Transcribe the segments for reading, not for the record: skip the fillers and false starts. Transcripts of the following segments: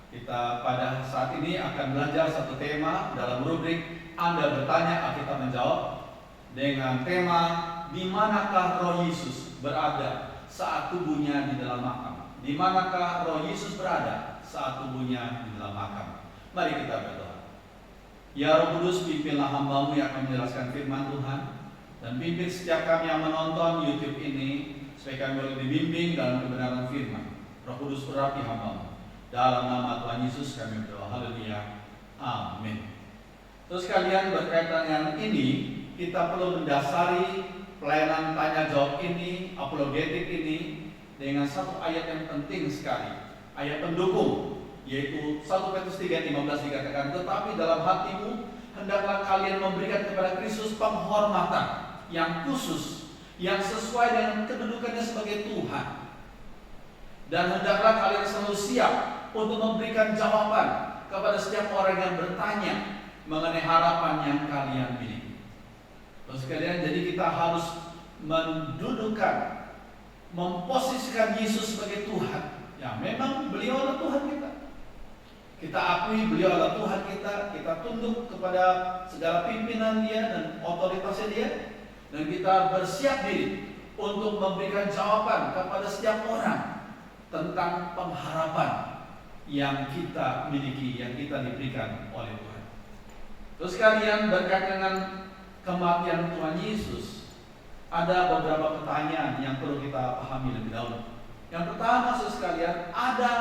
Kita pada saat ini akan belajar satu tema dalam rubrik Anda bertanya, kita menjawab, dengan tema di manakah Roh Yesus berada saat tubuhnya di dalam makam. Di manakah Roh Yesus berada saat tubuhnya di dalam makam. Mari kita berdoa. Ya Roh Kudus, pimpinlah hamba-Mu yang akan menjelaskan firman Tuhan, dan pimpin setiap kami yang menonton YouTube ini supaya kami boleh dibimbing dalam kebenaran firman. Roh Kudus urapi hamba-Mu. Dalam nama Tuhan Yesus kami berdoa. Haleluya. Amin. Terus kalian, berkaitan dengan ini, kita perlu mendasari pelayanan tanya jawab ini, apologetik ini, dengan satu ayat yang penting sekali. Ayat pendukung, yaitu 1 Petrus 3:15 dikatakan, tetapi dalam hatimu hendaklah kalian memberikan kepada Kristus penghormatan yang khusus, yang sesuai dengan kedudukannya sebagai Tuhan. Dan hendaklah kalian selalu siap untuk memberikan jawaban kepada setiap orang yang bertanya mengenai harapan yang kalian miliki. Terus sekalian, jadi kita harus mendudukkan, memposisikan Yesus sebagai Tuhan. Ya, memang beliau adalah Tuhan kita. Kita akui beliau adalah Tuhan kita. Kita tunduk kepada segala pimpinan Dia dan otoritasnya Dia. Dan kita bersiap diri untuk memberikan jawaban kepada setiap orang tentang pengharapan yang kita miliki, yang kita diberikan oleh Tuhan. Terus kalian, berkaitan dengan kematian Tuhan Yesus, ada beberapa pertanyaan yang perlu kita pahami lebih dahulu. Yang pertama, saudara sekalian, ada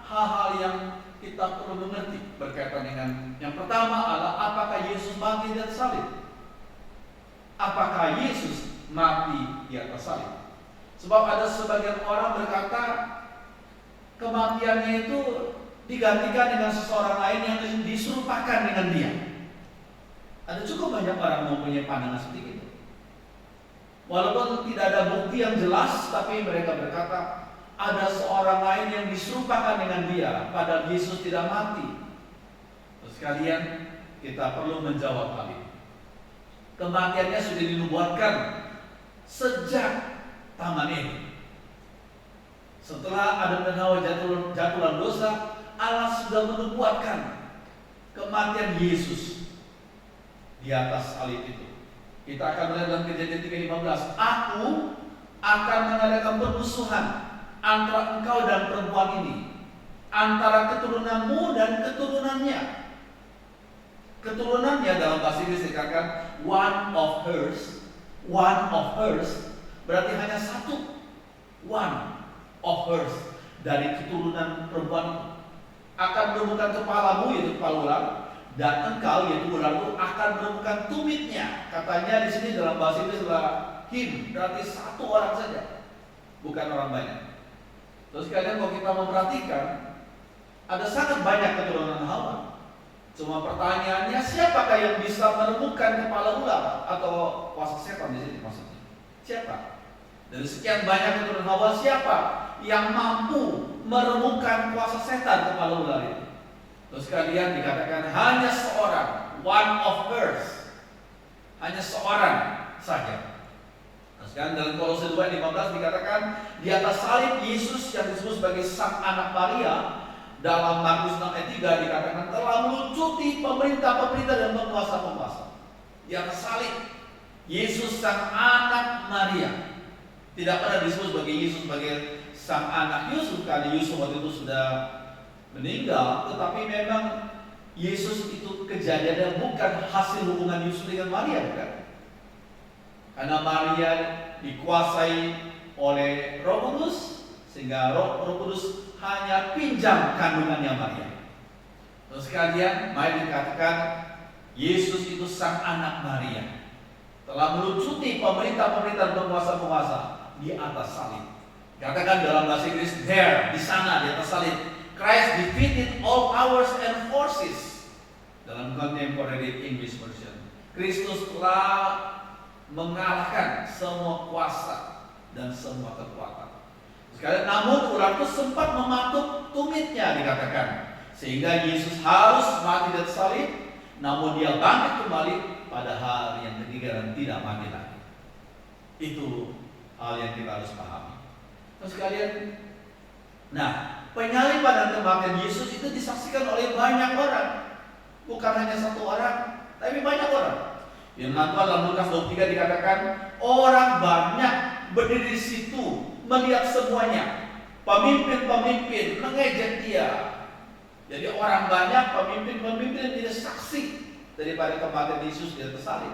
hal-hal yang kita perlu mengerti berkaitan dengan yang pertama adalah apakah Yesus mati di atas salib? Apakah Yesus mati di atas salib? Sebab ada sebagian orang berkata kematiannya itu digantikan dengan seseorang lain yang diserupakan dengan dia. Ada cukup banyak orang mempunyai pandangan seperti itu. Walaupun tidak ada bukti yang jelas, tapi mereka berkata ada seorang lain yang diserupakan dengan dia, padahal Yesus tidak mati. Terus sekalian, kita perlu menjawab hal ini. Kematiannya sudah dinubuatkan sejak Taman Eden. Setelah Adam dan Hawa jatuh dalam dosa, Allah sudah menubuatkan kematian Yesus di atas salib itu. Kita akan melihat dalam Kejadian 3:15, Aku akan mengadakan permusuhan antara engkau dan perempuan ini, antara keturunanmu dan keturunannya. Keturunannya dalam bahasa Inggris dikatakan one of hers. One of hers berarti hanya satu. One of hers, dari keturunan perempuan akan menemukan kepalamu, yaitu kepala ular, dan engkau, yaitu ular itu, akan menemukan tumitnya. Katanya di sini dalam bahasa Inggris adalah him, berarti satu orang saja, bukan orang banyak. Terus kalian, kalau kita memperhatikan, ada sangat banyak keturunan Hawa. Cuma pertanyaannya, siapakah yang bisa menemukan kepala ular atau kuasa setan di sini maksudnya? Siapa? Dari sekian banyak keturunan Hawa, siapa yang mampu meremukan kuasa setan kepala ular itu? Terus kalian, dikatakan hanya seorang, one of hers, hanya seorang saja. Terus kan dalam Kolose 2:15 dikatakan di atas salib Yesus yang disebut sebagai Sang Anak Maria, dalam Markus 6:3 dikatakan telah melucuti pemerintah-pemerintah dan penguasa-penguasa. Di atas salib Yesus Sang Anak Maria. Tidak pernah disebut sebagai Yesus sebagai Sang Anak Yusuf, karena Yusuf waktu itu sudah meninggal. Tetapi memang Yesus itu kejadiannya bukan hasil hubungan Yusuf dengan Maria, bukan? Karena Maria dikuasai oleh Roh Kudus, sehingga Roh Kudus hanya pinjam kandungannya Maria. Terus sekalian, mari dikatakan Yesus itu Sang Anak Maria, telah melucuti pemerintah-pemerintah dan penguasa-penguasa di atas salib. Katakan dalam bahasa Inggris, there, di sana, di atas salib, Christ defeated all powers and forces. Dalam Contemporary English Version, Kristus telah mengalahkan semua kuasa dan semua kekuatan. Sekali, namun ular itu sempat mematuk tumitnya, dikatakan, sehingga Yesus harus mati di atas salib. Namun dia bangkit kembali pada hari yang ketiga dan tidak mati lagi. Itu hal yang kita harus pahami. Terus kalian, nah penyaliban dan kematian Yesus itu disaksikan oleh banyak orang. Bukan hanya satu orang, tapi banyak orang. Firman Tuhan dalam Lukas 23 dikatakan, orang banyak berdiri di situ melihat semuanya. Pemimpin-pemimpin mengejek dia. Jadi orang banyak, pemimpin-pemimpin tidak saksi daripada kematian Yesus di atas salib.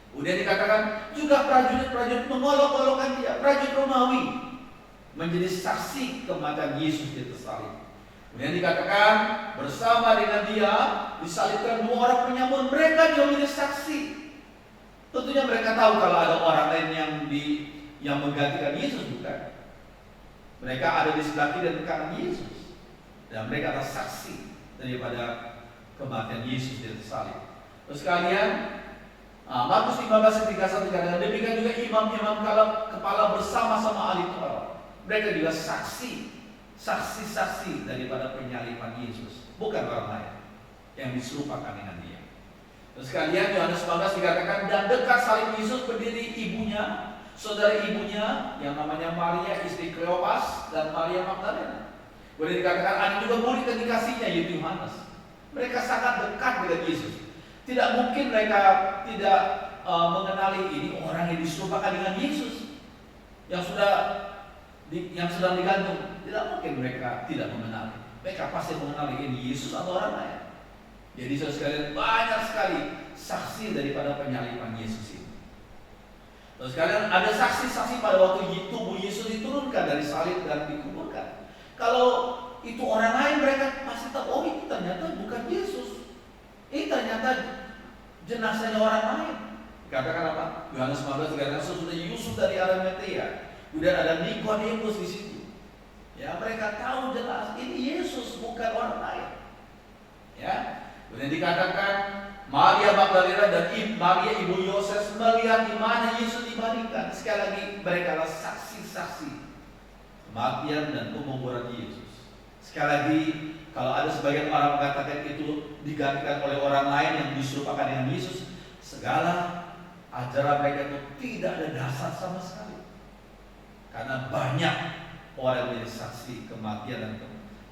Kemudian dikatakan juga prajurit-prajurit mengolok-olokkan dia, prajurit Romawi menjadi saksi kematian Yesus di atas salib. Kemudian dikatakan bersama dengan dia disalibkan 2 orang penyamun, mereka juga menjadi saksi. Tentunya mereka tahu kalau ada orang lain yang menggantikan Yesus, bukan? Mereka ada di sebelah kiri dan kanan Yesus, dan mereka adalah saksi daripada kematian Yesus di atas salib. Terus kalian, Markus 15:31 dikatakan demikian juga imam-imam kepala bersama-sama ahli Taurat. Mereka juga saksi daripada penyaliban Yesus, bukan orang lain yang diserupakan dengan dia. Terus kalian, Yohanes 19 dikatakan dan dekat salib Yesus berdiri ibunya, saudara ibunya yang namanya Maria istri Kleopas dan Maria Magdalena. Boleh dikatakan ada juga murid yang dikasihnya yaitu Yohanes. Mereka sangat dekat dengan Yesus. Tidak mungkin mereka tidak mengenali ini orang yang diserupakan dengan Yesus yang sedang digantung. Tidak mungkin mereka tidak mengenali. Mereka pasti mengenali ini Yesus atau orang lain. Jadi saudara sekalian, banyak sekali saksi daripada penyaliban Yesus ini. Terus sekalian, ada saksi-saksi pada waktu tubuh Yesus diturunkan dari salib dan dikuburkan. Kalau itu orang lain, mereka pasti tahu, oh ini ternyata bukan Yesus. Ini ternyata jenazahnya orang lain. Dikatakan apa? Yohanes 19 dikatakan sesudah Yusuf dari Arimatea. Kemudian ada Nikodemus di situ. Ya, mereka tahu jelas ini Yesus, bukan orang lain. Ya. Kemudian dikatakan Maria Magdalena dan Maria ibu Yoses melihat di mana Yesus dibaringkan. Sekali lagi mereka adalah saksi-saksi kematian dan penguburan Yesus. Sekali lagi, kalau ada sebagian orang mengatakan itu digantikan oleh orang lain yang diserupakan dengan Yesus, segala ajaran mereka itu tidak ada dasar sama sekali. Karena banyak orang yang menjadi saksi kematian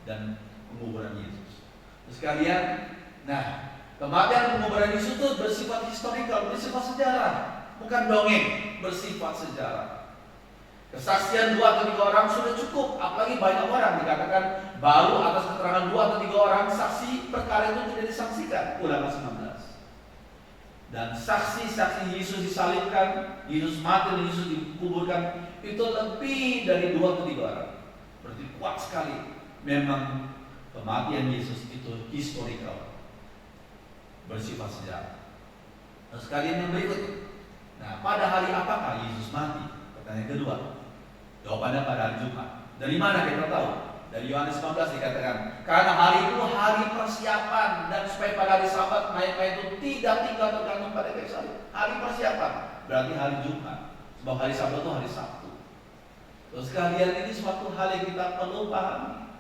dan penguburan Yesus. Terus kalian, nah, kematian dan penguburan Yesus itu bersifat historikal, bersifat sejarah, bukan dongeng, bersifat sejarah. Kesaksian 2 atau 3 orang sudah cukup, apalagi banyak orang dikatakan baru atas keterangan 2 atau 3 orang saksi perkara itu tidak disaksikan. Ulangan 19. Dan saksi-saksi Yesus disalibkan, Yesus mati dan Yesus dikuburkan itu lebih dari 2 atau 3 orang. Berarti kuat sekali. Memang kematian Yesus itu historikal, bersifat sejarah. Nah, sekalian yang berikut. Nah, pada hari apakah Yesus mati? Pertanyaan kedua. Jawabannya pada hari Jumat. Dari mana kita tahu? Dari Yohanes 19 dikatakan, karena hari itu hari persiapan dan supaya pada hari Sabat mayat-mayat itu tidak tinggal tergantung pada kayu salib. Hari persiapan berarti hari Jumat. Sebab hari Sabat itu hari Sabtu. Terus kalian, ini suatu hal yang kita perlu pahami.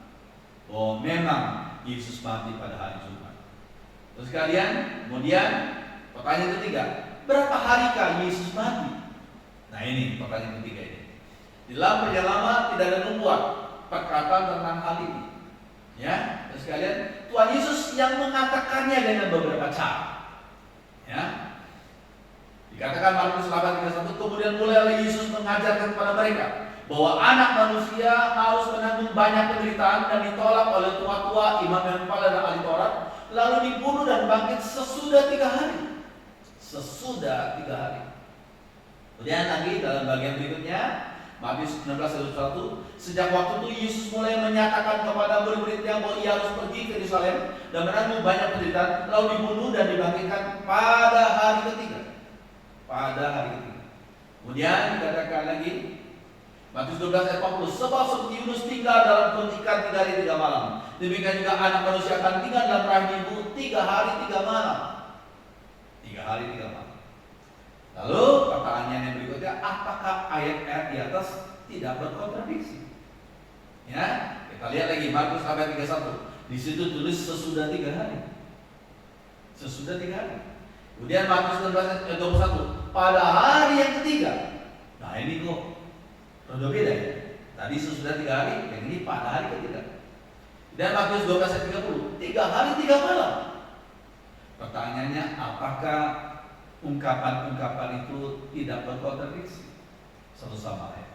Oh, memang Yesus mati pada hari Jumat. Terus kalian, kemudian pertanyaan ketiga, berapa harikah Yesus mati? Nah, ini pertanyaan ketiga ini. Di dalam Perjanjian Lama tidak ada nubuat perkataan tentang hal ini. Ya, terus kalian, Tuhan Yesus yang mengatakannya dengan beberapa cara. Ya. Dikatakan Markus 8:31, kemudian mulailah Yesus mengajarkan kepada mereka bahwa anak manusia harus menanggung banyak penderitaan dan ditolak oleh tua-tua, imam kepala dan ahli Taurat, lalu dibunuh dan bangkit sesudah 3 hari. Sesudah 3 hari. Kemudian lagi dalam bagian berikutnya, Matius 16:1, sejak waktu itu Yesus mulai menyatakan kepada murid-muridnya bahwa ia harus pergi ke Yerusalem dan menanggung banyak penderitaan, lalu dibunuh dan dibangkitkan pada hari ketiga. Pada hari ketiga. Kemudian dikatakan lagi, Matius 12:40, sebab seperti Yunus tinggal dalam perut ikan 3 hari 3 malam, demikian juga anak manusia akan tinggal dalam rahim ibu 3 hari 3 malam. 3 hari 3 malam. Lalu pertanyaan yang berikutnya, apakah ayat-ayat di atas tidak berkontradiksi? Ya, kita lihat lagi Markus 8:31. Di situ tulis sesudah 3 hari. Sesudah 3 hari. Kemudian Markus 16:21, pada hari yang ketiga. Nah, ini kok rada beda ya. Tadi sesudah 3 hari, yang ini pada hari ketiga. Dan Matius 12 ayat 30, 3 hari 3 malam. Pertanyaannya, apakah ungkapan-ungkapan itu tidak berkontradiksi satu sama lain?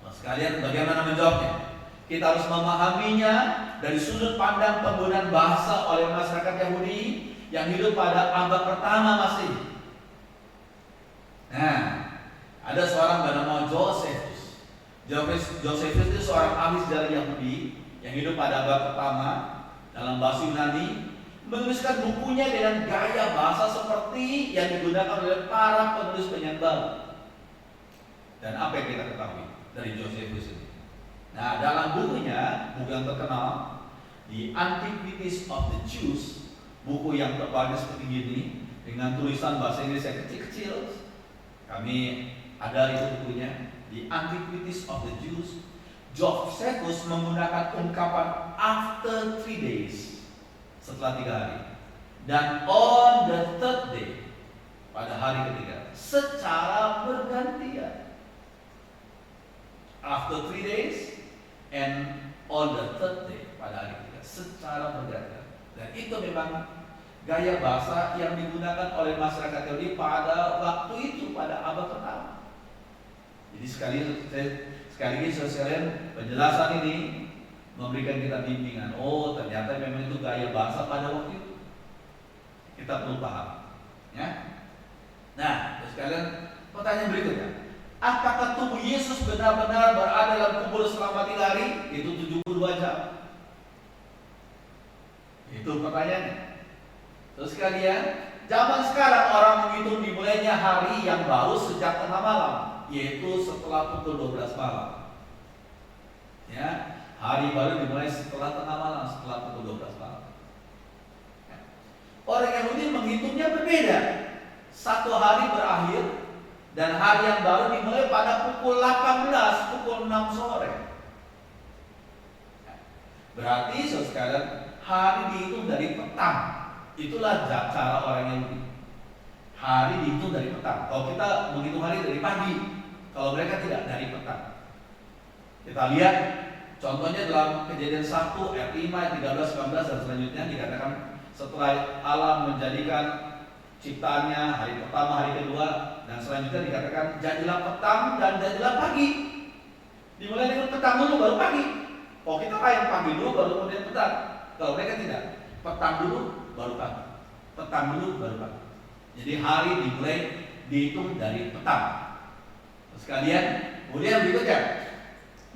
Nah, sekalian bagaimana menjawabnya? Kita harus memahaminya dari sudut pandang penggunaan bahasa oleh masyarakat Yahudi yang hidup pada abad pertama Masehi. Nah, ada seorang bernama Josephus. Josephus itu seorang ahli sejarah Yahudi yang hidup pada abad pertama dalam bahasa Yunani, menuliskan bukunya dengan gaya bahasa seperti yang digunakan oleh para penulis penyanyi baru. Dan apa yang kita ketahui dari Josephus ini? Nah, dalam bukunya, buku yang terkenal, The Antiquities of the Jews, buku yang tebalnya seperti ini dengan tulisan bahasa Inggris yang kecil-kecil. Kami ada itu bukunya, The Antiquities of the Jews. Josephus menggunakan ungkapan after 3 days, setelah 3 hari, dan on the third day, pada hari ketiga, secara bergantian. After 3 days and on the third day, pada hari ketiga, secara bergantian. Dan itu memang gaya bahasa yang digunakan oleh masyarakat Yahudi pada waktu itu, pada abad pertama. Jadi sekali lagi sekalian, penjelasan ini memberikan kita bimbingan. Oh, ternyata memang itu gaya bahasa pada waktu itu. Kita perlu paham, ya. Nah, sekalian, pertanyaan berikutnya, apakah tubuh Yesus benar-benar berada dalam kubur selama 3 hari? Itu 72 jam. Itu pertanyaannya. Terus sekalian, zaman sekarang orang menghitung dimulainya hari yang baru sejak tengah malam, yaitu setelah pukul 12 malam. Ya, hari baru dimulai setelah tengah malam, setelah pukul 12 malam. Ya. Orang Yahudi menghitungnya berbeda. Satu hari berakhir dan hari yang baru dimulai pada pukul 18, pukul 6 sore. Ya. Berarti sekalian, hari dihitung dari petang. Itulah cara orang Yahudi. Hari dihitung dari petang. Kalau kita menghitung hari dari pagi, kalau mereka tidak, dari petang. Kita lihat contohnya dalam Kejadian 1 ayat 5, ayat 13, 19 dan selanjutnya dikatakan setelah Allah menjadikan ciptaannya hari pertama, hari kedua dan selanjutnya dikatakan jadilah petang dan jadilah pagi. Dimulai dengan petang dulu baru pagi. Kalau kita lain pagi dulu baru kemudian petang. Kalau mereka tidak, petang dulu baru pagi. Petang dulu baru pagi. Jadi hari dimulai dihitung dari petang. Sekalian, kemudian berikutnya,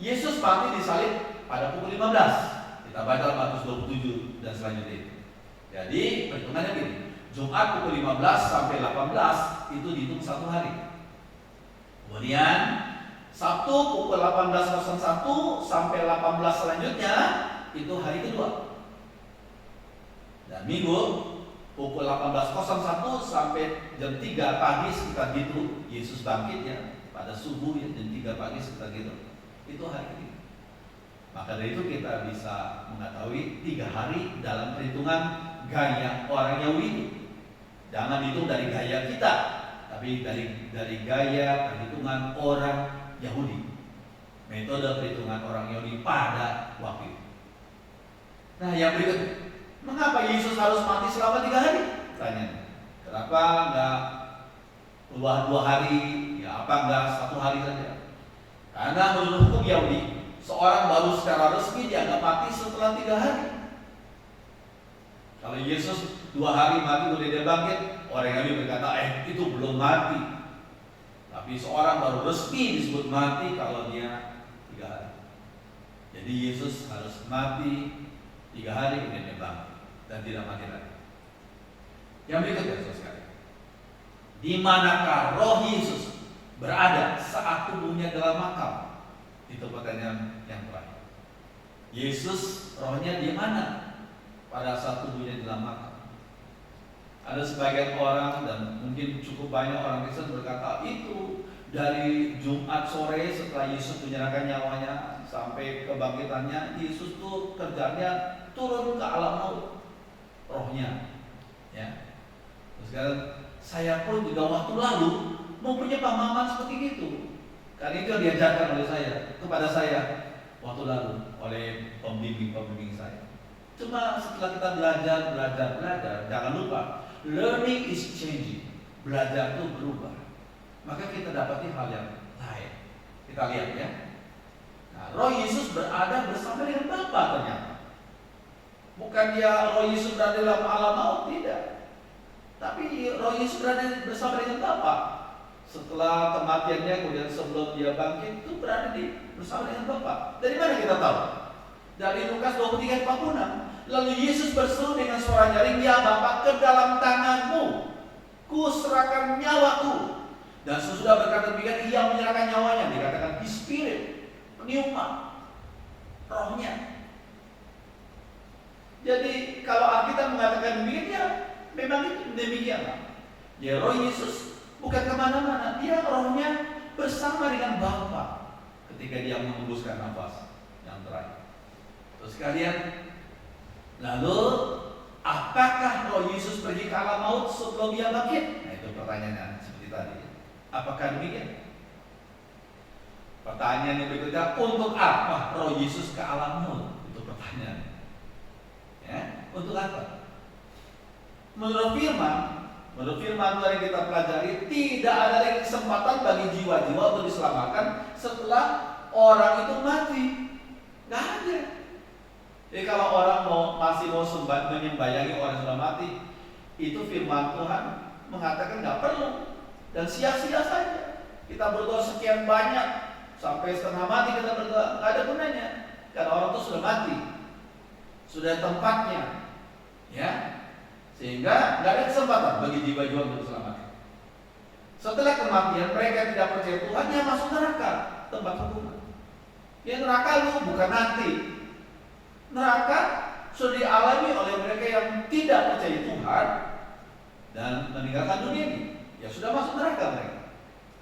Yesus mati disalib pada pukul 15. Kita baca Matius 27 dan selanjutnya itu. Jadi perhitungannya begini, Jumat pukul 15 sampai 18 itu dihitung 1 hari. Kemudian Sabtu pukul 18.01 sampai 18 selanjutnya itu hari kedua. Dan Minggu pukul 18.01 sampai jam 3 pagi sekitar gitu Yesus bangkit ya, pada subuh ya, jam 3 pagi sekitar gitu. Itu hari ketiga. Maka dari itu kita bisa mengetahui 3 hari dalam perhitungan gaya orang Yahudi. Jangan dihitung dari gaya kita, tapi dari gaya perhitungan orang Yahudi. Metode perhitungan orang Yahudi pada waktu itu. Nah, yang berikutnya, mengapa Yesus harus mati selama 3 hari? Tanya. Kenapa enggak 2 hari? Ya apa enggak 1 hari saja? Karena menurut hukum Yahudi, seorang baru secara resmi dianggap mati setelah 3 hari. Kalau Yesus 2 hari mati kemudian dia bangkit, orang Yahudi berkata, itu belum mati. Tapi seorang baru resmi disebut mati kalau dia 3 hari. Jadi Yesus harus mati 3 hari kemudian dia bangkit dan tidak mati lagi. Yang berikutnya, saudara sekalian, di manakah roh Yesus berada saat tubuhnya dalam makam? Itu pertanyaan yang terakhir. Yesus rohnya di mana pada saat tubuhnya dalam makam? Ada sebagian orang dan mungkin cukup banyak orang Kristen berkata itu dari Jumat sore setelah Yesus menyerahkan nyawanya sampai kebangkitannya, Yesus tuh kerjanya turun ke alam maut, rohnya. Ya. Terus sekarang saya pun juga waktu lalu mempunyai pemahaman seperti itu. Karena itu yang diajarkan oleh saya kepada saya waktu lalu. oleh pembimbing-pembimbing saya. Cuma setelah kita belajar, jangan lupa, learning is changing. Belajar itu berubah. Maka kita dapati hal yang lain. Kita lihat ya. Nah, Roh Yesus berada bersama dengan Bapa ternyata. Bukan dia Roh Yesus berada dalam alam maut, tidak. Tapi Roh Yesus berada bersama dengan Bapa. Setelah kematiannya, kemudian sebelum dia bangkit, itu berada bersama dengan Bapa. Dari mana kita tahu? Dari Lukas 23:46. Lalu Yesus berseru dengan suara nyaring, "Ya Bapa, ke dalam tanganmu ku serahkan nyawaku." Dan sesudah berkata demikian, ia menyerahkan nyawanya. Dikatakan di spirit, pneuma, rohnya. Jadi kalau Alkitab mengatakan demikian, ya memang itu demikianlah. Ya, Roh Yesus bukan kemana-mana, dia rohnya bersama dengan Bapa ketika dia mengembuskan nafas yang terakhir. Terus kalian, lalu apakah Roh Yesus pergi ke alam maut sebelum dia bangkit? Nah, itu pertanyaannya seperti tadi. Apakah demikian? Pertanyaan yang berikutnya, untuk apa Roh Yesus ke alam maut? Itu pertanyaan. Ya, untuk apa? Menurut firman yang kita pelajari, tidak ada lagi kesempatan bagi jiwa-jiwa untuk diselamatkan setelah orang itu mati. Nggak ada. Jadi kalau orang masih mau menyembayangi orang yang sudah mati, itu firman Tuhan mengatakan nggak perlu dan sia-sia saja. Kita berdoa sekian banyak sampai setengah mati kita berdoa, nggak ada gunanya karena orang itu sudah mati, sudah tempatnya, ya, sehingga nggak ada kesempatan bagi jiwa-jiwa untuk diselamatkan. Setelah kematian mereka tidak percaya Tuhan, yang masuk neraka, tempat hukuman. Ya, neraka itu bukan nanti. Neraka sudah dialami oleh mereka yang tidak percaya Tuhan dan meninggalkan dunia ini. Ya sudah masuk neraka mereka.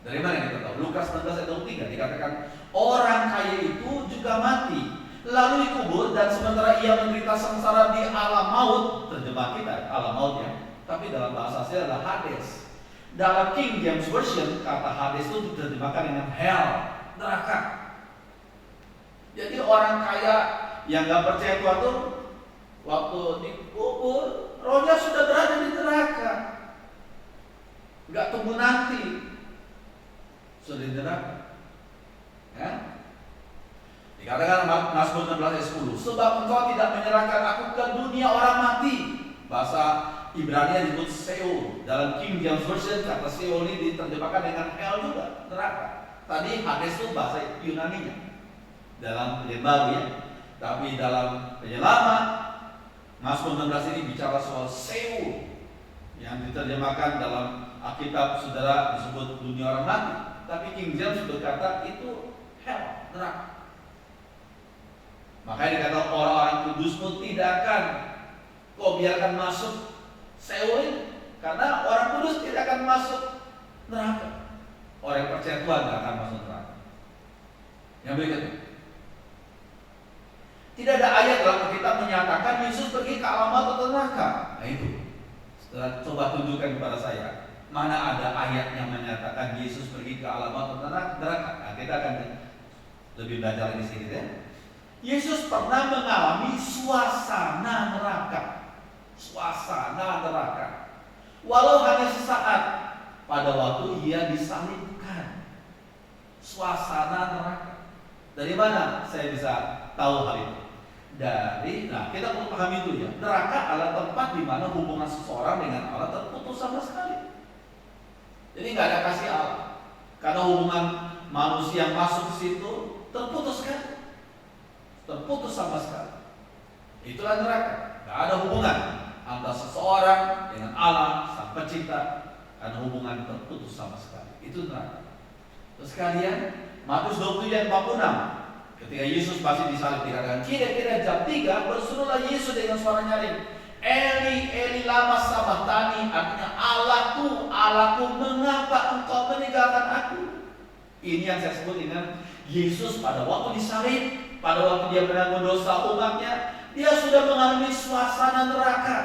Dari mana kita tahu? Lukas 19:23 dikatakan orang kaya itu juga mati, lalu dikubur, dan sementara ia menderita sengsara di alam maut, terjemah kita alam maut ya, tapi dalam bahasa asli adalah Hades. Dalam King James Version kata Hades itu diterjemahkan dengan hell, neraka. Jadi orang kaya yang gak percaya Tuhan itu waktu dikubur, rohnya sudah berada di neraka, gak tunggu nanti, sudah di neraka. Ya? Dikatakan Mazmur 16:10, sebab engkau tidak menyerahkan aku ke dunia orang mati. Bahasa Ibrani disebut Sheol. Dalam King James Version kata Sheol ini diterjemahkan dengan hell juga, neraka. Tadi Hades itu bahasa Yunaninya dalam Perjanjian Baru ya. Tapi dalam Perjanjian Lama, Mazmur 16 ini bicara soal Sheol yang diterjemahkan dalam Alkitab saudara disebut dunia orang mati. Tapi King James berkata itu hell, neraka. Makanya dikata orang-orang kudusmu tidak akan kau biarkan masuk Sheol, karena orang kudus tidak akan masuk neraka. Orang yang percaya Tuhan tidak akan masuk neraka. Yang berikutnya, tidak ada ayat dalam Alkitab menyatakan Yesus pergi ke alam maut atau neraka. Nah itu, setelah coba tunjukkan kepada saya, mana ada ayat yang menyatakan Yesus pergi ke alam maut atau neraka. Nah, kita akan lebih belajar ini sedikit ya. Yesus pernah mengalami suasana neraka. Suasana neraka. Walau hanya sesaat pada waktu ia disalibkan. Suasana neraka. Dari mana saya bisa tahu hal itu? Kita perlu pahami itu ya. Neraka adalah tempat di mana hubungan seseorang dengan Allah terputus sama sekali. Jadi nggak ada kasih Allah. Karena hubungan manusia yang masuk ke situ terputus kan? Terputus sama sekali. Itulah neraka. Tidak ada hubungan antara seseorang dengan Allah sang pencipta, karena hubungan terputus sama sekali. Itu neraka. Terus kalian, Matius 27:46, ketika Yesus masih disalib dikatakan, kira-kira jam 3 berserulah Yesus dengan suara nyaring, Eli Eli lama sabachthani, artinya Allahku, Allahku, mengapa engkau meninggalkan aku? Ini yang saya sebut dengan Yesus pada waktu disalib. Pada waktu dia menanggung dosa umatnya, dia sudah mengalami suasana neraka.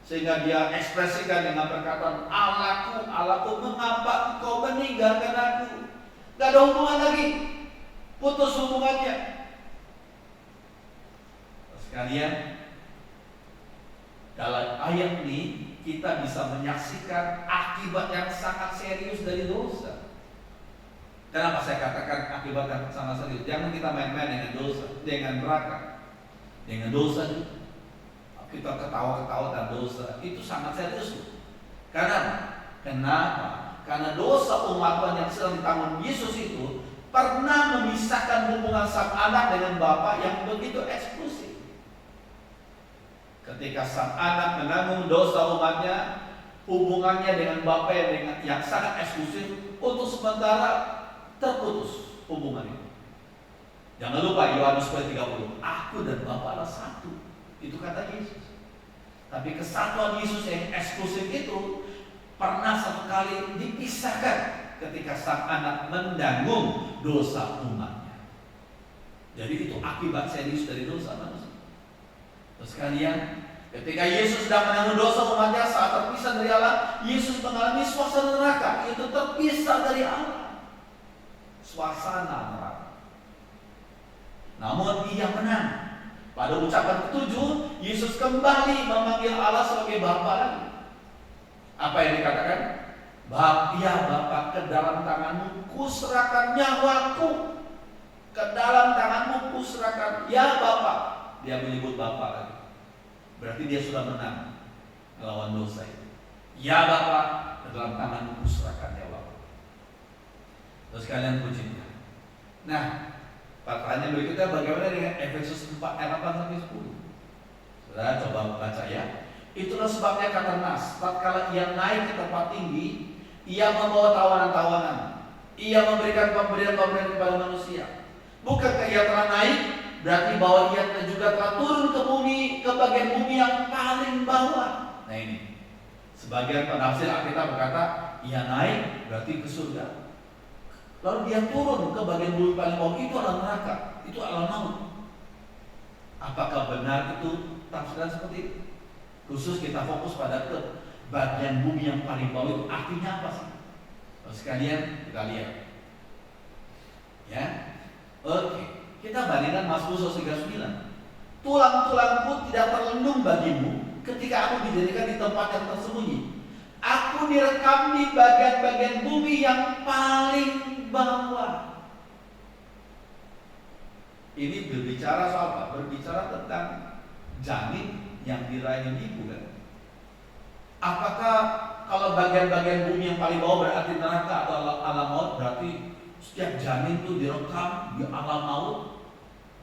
Sehingga dia ekspresikan dengan perkataan, Allahku, Allahku, mengapa engkau meninggalkan aku? Gak ada hubungan lagi, putus hubungannya. Sekalian, dalam ayat ini kita bisa menyaksikan akibat yang sangat serius dari dosa. Kenapa saya katakan akibat yang sangat serius? Jangan kita main-main dengan dosa, dengan neraka, dengan dosa juga. Kita ketawa-ketawa dan dosa itu sangat serius. Kenapa? Karena dosa umat Tuhan yang sedang ditanggung Yesus itu pernah memisahkan hubungan sang anak dengan Bapa yang begitu eksklusif. Ketika sang anak menanggung dosa umatnya, hubungannya dengan Bapa yang sangat eksklusif untuk sementara terputus hubungan itu. Jangan lupa Yohanes 10:30, aku dan Bapa adalah satu. Itu kata Yesus. Tapi kesatuan Yesus yang eksklusif itu pernah satu kali dipisahkan ketika sang anak menanggung dosa umatnya. Jadi itu akibat serius dari dosa manusia. Terus kalian, ketika Yesus sedang menanggung dosa umatnya saat terpisah dari Allah, Yesus mengalami suasana neraka, itu terpisah dari Allah. Suasana neraka. Namun ia menang. Pada ucapan ketujuh, Yesus kembali memanggil Allah sebagai Bapa lagi. Apa yang dikatakan? Ya Bapa, ke dalam tanganmu kuserahkan nyawaku. Ke dalam tanganmu kuserahkan. Ya Bapa. Dia menyebut Bapa lagi. Berarti dia sudah menang melawan dosa itu. Ya Bapa, ke dalam tanganmu kuserahkan nyawaku. Terus kalian pujinya. Nah, pertanyaan berikutnya bagaimana dengan Efesus 4 ayat 8-10? Saudara coba baca ya. Itulah sebabnya kata Nas, tatkala ia naik ke tempat tinggi, ia membawa tawanan-tawanan, ia memberikan pemberian-pemberian kepada manusia. Bukankah ia telah naik? Berarti bahwa ia juga telah turun ke bumi, ke bagian bumi yang paling bawah. Nah ini, sebagian penafsir Alkitab berkata, ia naik berarti ke surga. Lalu dia turun ke bagian bumi paling bawah, itu adalah neraka, itu adalah maut. Apakah benar itu tafsiran seperti itu? Khusus kita fokus pada ke bagian bumi yang paling bawah itu artinya apa sih? Terus sekalian kita lihat. Ya. Oke. Kita bandingkan Mazmur 139. Tulang-tulangku tidak terlendung bagimu ketika aku dijadikan di tempat yang tersembunyi. Aku direkam di bagian-bagian bumi yang paling bawah. Ini berbicara soal apa? Berbicara tentang janin yang di rahim ibu kan? Apakah kalau bagian-bagian bumi yang paling bawah berarti neraka atau alam maut? Berarti setiap janin itu direkam di alam maut?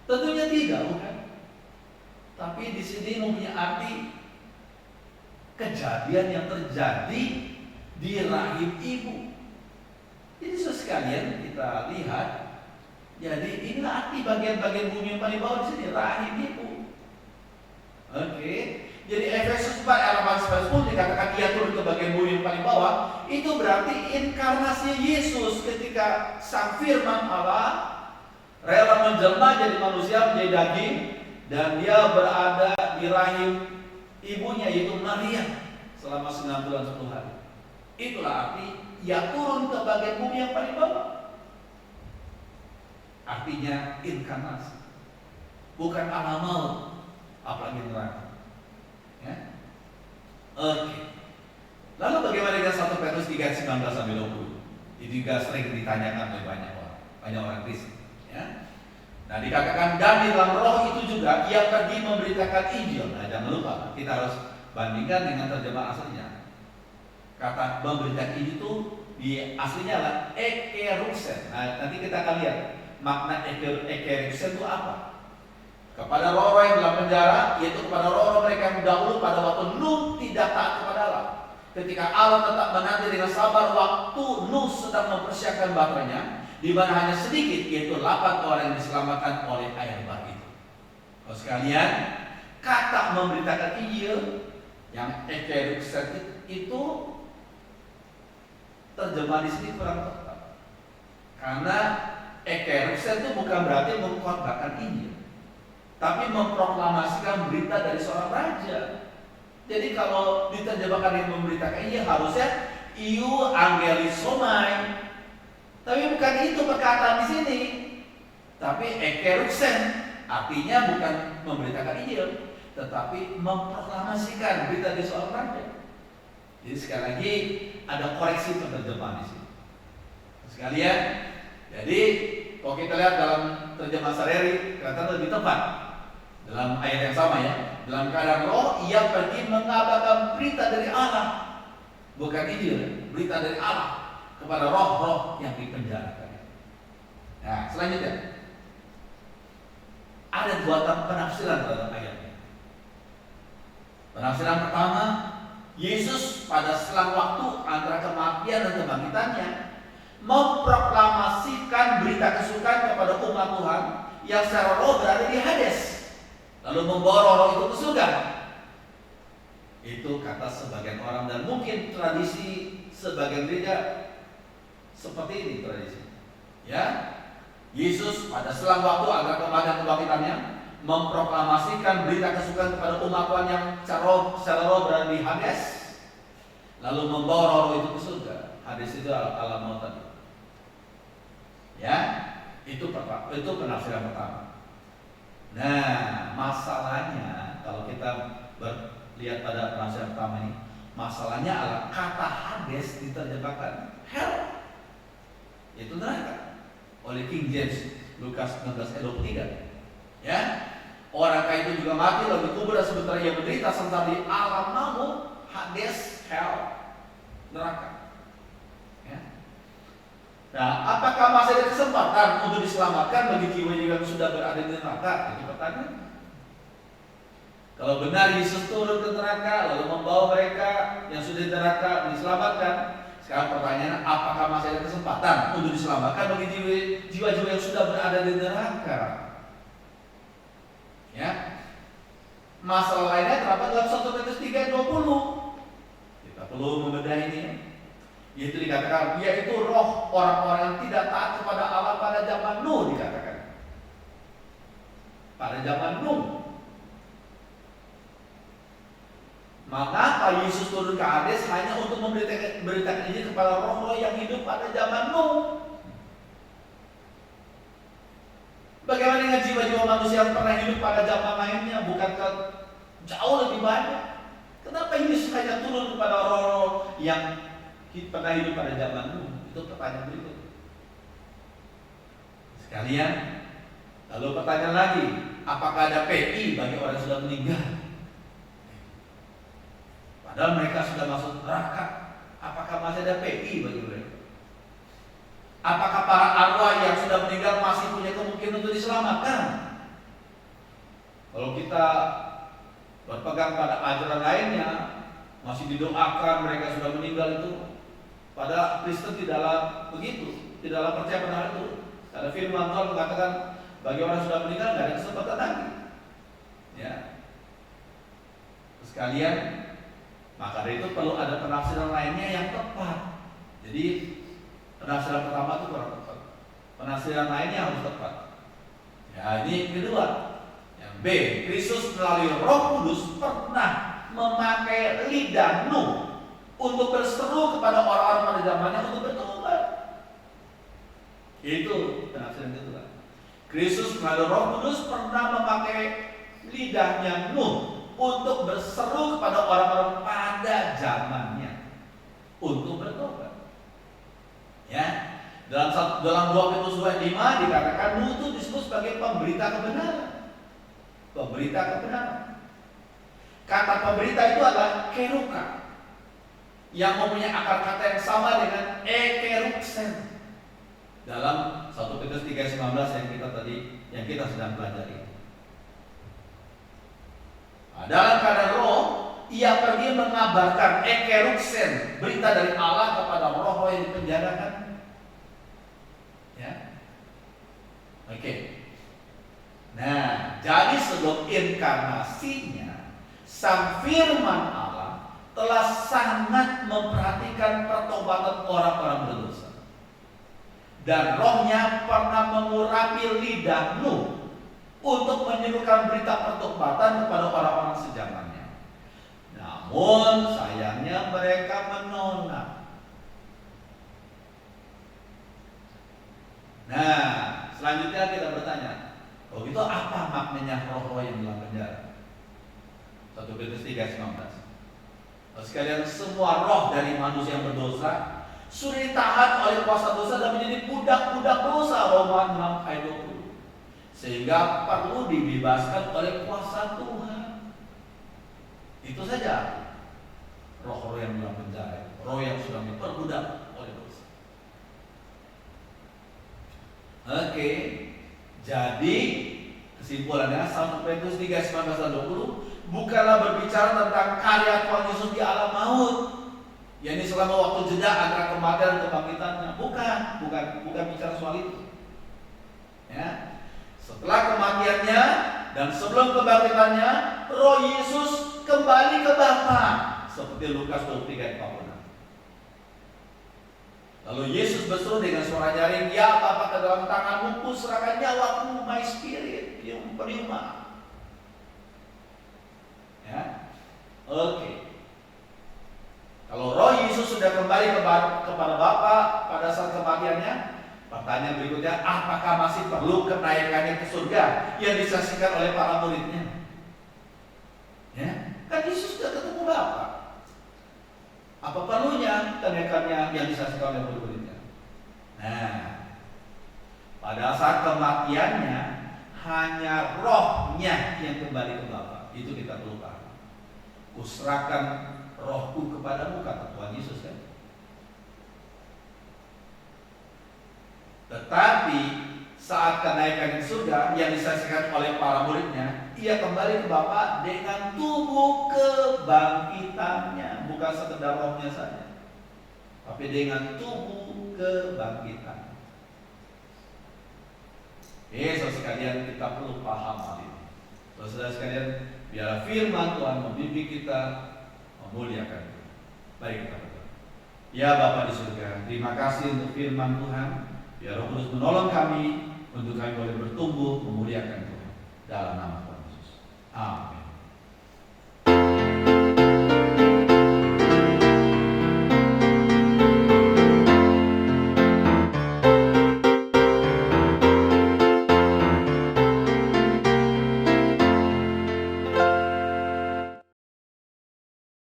Tentunya tidak, bukan? Tapi di sini mempunyai arti kejadian yang terjadi di rahim ibu. Jadi sekalian kita lihat, jadi inilah arti bagian-bagian bumi yang paling bawah di sini, rahim ibu. Oke. Jadi Efesus 4 ayat 8-10 dikatakan ia turun ke bagian bumi yang paling bawah. Itu berarti inkarnasi Yesus ketika sang firman Allah rela menjelma jadi manusia, menjadi daging, dan dia berada di rahim ibunya yaitu Maria selama 9 bulan 10 hari. Itulah arti ia turun ke bagian bumi yang paling bawah. Artinya inkarnasi, bukan alam maut, apalagi neraka. Ya? Oke. Lalu bagaimana dengan 1 Petrus 3:19-20? Ini juga sering ditanyakan oleh banyak orang Kristen. Ya. Nah dikatakan dan di dalam roh itu juga ia pergi memberitakan Injil. Nah jangan lupa kita harus bandingkan dengan terjemahan aslinya. Kata memberitakan Injil itu di aslinya adalah ekerusen. Nah nanti kita akan lihat makna ekerusen itu apa. Kepada roh-roh yang dalam penjara, yaitu kepada roh-roh mereka yang dahulu pada waktu Nuh tidak taat kepada Allah. Ketika Allah tetap menanti dengan sabar waktu Nuh sedang mempersiapkan baterainya, di mana hanya sedikit, yaitu 8 orang yang diselamatkan oleh air bah itu. Kalau sekalian, kata memberitakan Injil yang ekerusen itu terjemah di sini kurang tepat. Karena ekerusen itu bukan berarti mengkhotbahkan Injil, tapi memproklamasikan berita dari seorang raja. Jadi kalau diterjemahkan yang memberitakan Injil harusnya iu angelisomai. Tapi bukan itu perkataan di sini. Tapi ekerusen artinya bukan memberitakan Injil, tetapi memproklamasikan berita di soal raja. Jadi sekali lagi ada koreksi penerjemahan di sini. Sekalian, jadi kalau kita lihat dalam terjemahan Sareri, kelihatan lebih tepat dalam ayat yang sama ya. Dalam keadaan roh, ia pergi mengabarkan berita dari Allah, bukan Injil, berita dari Allah kepada roh-roh yang dipenjarakan. Nah, selanjutnya ada dua penafsiran dalam ayat ini. Penafsiran pertama, Yesus pada selang waktu antara kematian dan kebangkitannya memproklamasikan berita kesukaan kepada umat Tuhan yang secara roh berada di Hades, lalu membawa roh-roh itu ke surga. Itu kata sebagian orang, dan mungkin tradisi sebagian gereja seperti ini tradisi. Ya, Yesus pada selang waktu antara kematian dan kebangkitannya memproklamasikan berita kesukaan kepada umat Tuhan yang secara roh berada di Hades, lalu membawa roh-roh itu ke surga. Hades itu alam maut tadi. Ya, itu penafsiran pertama. Nah, masalahnya kalau kita lihat pada penafsiran pertama ini, masalahnya adalah kata Hades diterjemahkan hell, itu neraka oleh King James Lukas 19:23. Ya, orang kaya itu juga mati lalu dikubur, dan sementara ia menderita sementara di alam maut, Hades, hell, neraka. Nah, apakah masih ada kesempatan untuk diselamatkan bagi jiwa yang sudah berada di neraka? Itu pertanyaan. Kalau benar Yesus turun ke neraka lalu membawa mereka yang sudah di neraka diselamatkan, sekarang pertanyaannya, apakah masih ada kesempatan untuk diselamatkan bagi jiwa-jiwa yang sudah berada di neraka? Ya. Masalah lainnya terdapat dalam 1 Petrus 3:20. Kita perlu membedah ini. Yaitu dikatakan, yaitu roh orang-orang yang tidak taat kepada Allah pada zaman Nuh, dikatakan. Pada zaman Nuh. Maka Yesus turun ke Hades hanya untuk memberitakan ini kepada roh-roh yang hidup pada zaman Nuh. Bagaimana dengan jiwa-jiwa manusia yang pernah hidup pada zaman lainnya? Bukankah jauh lebih banyak? Kenapa Yesus hanya turun kepada roh-roh yang pernah hidup pada zaman Nuh? Itu pertanyaan berikut. Sekalian, lalu pertanyaan lagi, apakah ada PI bagi orang yang sudah meninggal? Padahal mereka sudah masuk neraka. Apakah masih ada PI bagi mereka? Apakah para arwah yang sudah meninggal masih punya kemungkinan untuk diselamatkan? Kalau kita berpegang pada ajaran lainnya, masih didoakan mereka sudah meninggal itu. Pada Kristen tidaklah begitu, tidaklah percaya pada hal itu. Karena firman Tuhan mengatakan bagi orang yang sudah meninggal tidak ada kesempatan lagi. Ya, sekalian, maka dari itu perlu ada penafsiran lainnya yang tepat. Jadi penafsiran pertama itu kurang tepat, penafsiran lainnya harus tepat. Ya, ini kedua. Yang B, Kristus melalui Roh Kudus pernah memakai lidah Nuh untuk berseru kepada orang-orang pada zamannya untuk bertobat. Itu penafsiran kedua. Kristus melalui Roh Kudus pernah memakai lidahnya Nuh untuk berseru kepada orang-orang pada zamannya untuk bertobat. Ya, dalam 2 Petrus 2:5 dikatakan Nuh itu disebut sebagai pemberita kebenaran. Pemberita kebenaran. Kata pemberita itu adalah keruka, yang mempunyai akar kata yang sama dengan ekeruksen dalam 1 Petrus 3:19 yang kita sedang pelajari. Dalam keadaan roh, ia pergi mengabarkan ekeruksen, berita dari Allah kepada roh-roh yang dipenjarakan. Ya, oke. Nah, jadi sebelum inkarnasinya, sang firman Allah telah sangat memperhatikan pertobatan orang-orang berdosa. Dan rohnya pernah mengurapi lidah Nuh untuk menyerukan berita pertobatan kepada orang-orang sejamannya. Namun sayangnya mereka menolak. Nah, selanjutnya kita bertanya, oh itu apa bapaknya roh-roh yang dalam penjara. 1 Petrus 3:19. Sekalian, semua roh dari manusia yang berdosa sudah ditahan oleh kuasa dosa dan menjadi budak-budak dosa, Roma 6:20. Sehingga perlu dibebaskan oleh kuasa Tuhan. Itu saja. Roh-roh yang dalam penjara, roh yang sudah diperbudak oleh dosa. Oke, jadi kesimpulannya 1 Petrus 3:19-20 bukanlah berbicara tentang karya Tuhan Yesus di alam maut, yakni selama waktu jeda antara kematian dan kebangkitannya. Bukan bicara soal itu. Ya. Setelah kematiannya dan sebelum kebangkitannya, Roh Yesus kembali ke Bapa, seperti Lukas 23:46. Lalu Yesus berseru dengan suara nyaring, "Ya Bapa, ke dalam tanganmu kuserahkan nyawaku, my spirit." Perima. Ya, oke. Kalau Roh Yesus sudah kembali kepada Bapa pada saat kematiannya, pertanyaan berikutnya, apakah masih perlu kenaikannya ke surga yang disaksikan oleh para muridnya? Ya, kan Yesus sudah ketemu Bapa. Apa perlunya kenaikannya yang disaksikan oleh murid-muridnya? Nah, pada saat kematiannya hanya rohnya yang kembali ke Bapa. Itu kita perlu paham. Kuserahkan rohku kepadamu, kata Tuhan Yesus kan. Tetapi saat kenaikan ke surga yang disaksikan oleh para muridnya, ia kembali ke Bapa dengan tubuh kebangkitannya, bukan sekedar rohnya saja, tapi dengan tubuh kebangkitan. Saudara sekalian, kita perlu paham hal ini. Saudara sekalian, biar firman Tuhan membimbing kita memuliakan Tuhan. Mari kita berdoa. Ya Bapa di surga, terima kasih untuk firman Tuhan. Biar Roh Kudus menolong kami untuk kami boleh bertumbuh memuliakan Tuhan dalam nama Tuhan Yesus. Amin.